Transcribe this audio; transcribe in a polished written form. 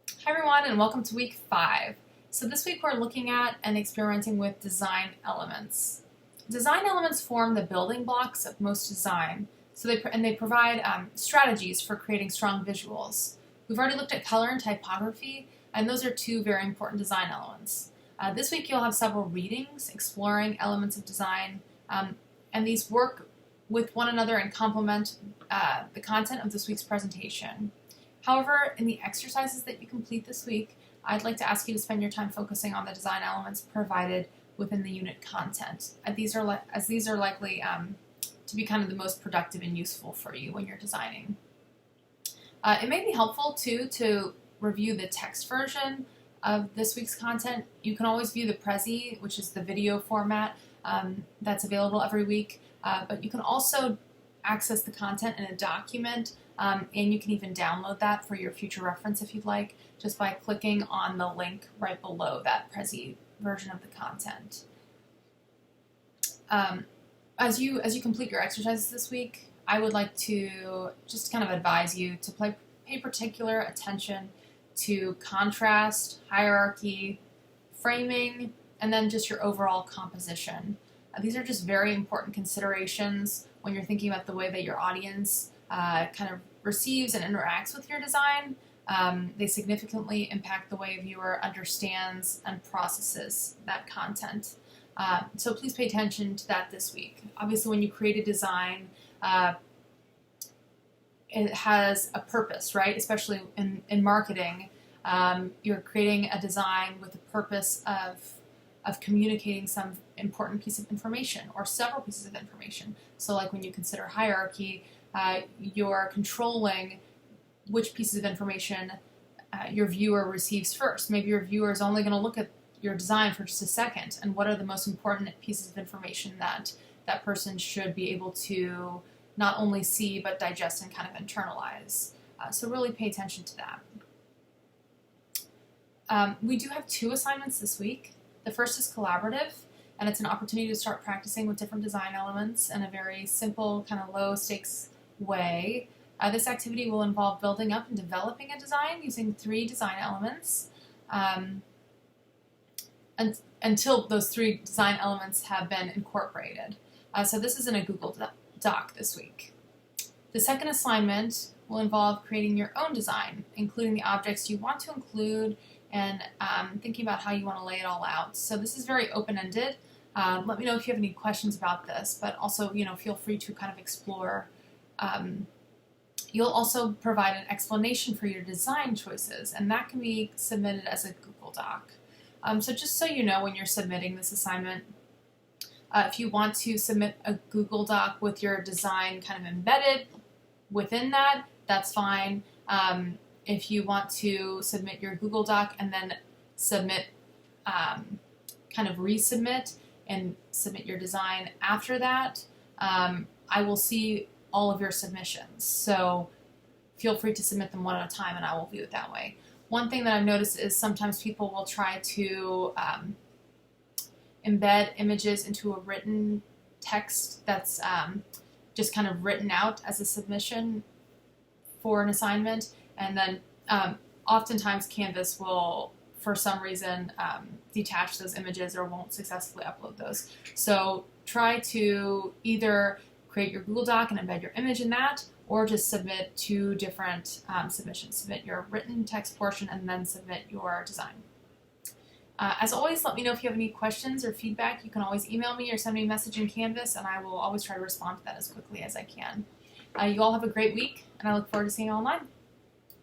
Hi everyone, and welcome to week 5. So this week we're looking at and experimenting with design elements. Design elements form the building blocks of most design, they provide strategies for creating strong visuals. We've already looked at color and typography, and those are two very important design elements. This week you'll have several readings exploring elements of design, and these work with one another and complement the content of this week's presentation. However, in the exercises that you complete this week, I'd like to ask you to spend your time focusing on the design elements provided within the unit content, as these are likely to be kind of the most productive and useful for you when you're designing. It may be helpful, too, to review the text version of this week's content. You can always view the Prezi, which is the video format that's available every week, but you can also access the content in a document, and you can even download that for your future reference if you'd like, just by clicking on the link right below that Prezi version of the content. As you complete your exercises this week, I would like to just kind of advise you to pay particular attention to contrast, hierarchy, framing, and then just your overall composition. These are just very important considerations when you're thinking about the way that your audience kind of receives and interacts with your design. They significantly impact the way a viewer understands and processes that content. So please pay attention to that this week. Obviously, when you create a design, it has a purpose, right? Especially in marketing, you're creating a design with the purpose of communicating some important piece of information or several pieces of information. So like when you consider hierarchy, you're controlling which pieces of information your viewer receives first. Maybe your viewer is only going to look at your design for just a second, and what are the most important pieces of information that that person should be able to not only see but digest and kind of internalize. So really pay attention to that. We do have 2 assignments this week. The first is collaborative, and it's an opportunity to start practicing with different design elements in a very simple, kind of low-stakes way. This activity will involve building up and developing a design using 3 design elements until those 3 design elements have been incorporated. So this is in a Google Doc this week. The second assignment will involve creating your own design, including the objects you want to include and thinking about how you want to lay it all out. So this is very open-ended. Let me know if you have any questions about this, but also, feel free to kind of explore. You'll also provide an explanation for your design choices, and that can be submitted as a Google Doc. So just so you know when you're submitting this assignment, if you want to submit a Google Doc with your design kind of embedded within that, that's fine. If you want to submit your Google Doc and then submit, kind of resubmit and submit your design after that, I will see all of your submissions. So feel free to submit them one at a time and I will view it that way. One thing that I've noticed is sometimes people will try to embed images into a written text that's just kind of written out as a submission for an assignment, and then oftentimes Canvas will, for some reason, detach those images or won't successfully upload those. So try to either create your Google Doc and embed your image in that, or just submit 2 different submissions. Submit your written text portion and then submit your design. As always, let me know if you have any questions or feedback. You can always email me or send me a message in Canvas, and I will always try to respond to that as quickly as I can. You all have a great week, and I look forward to seeing you online.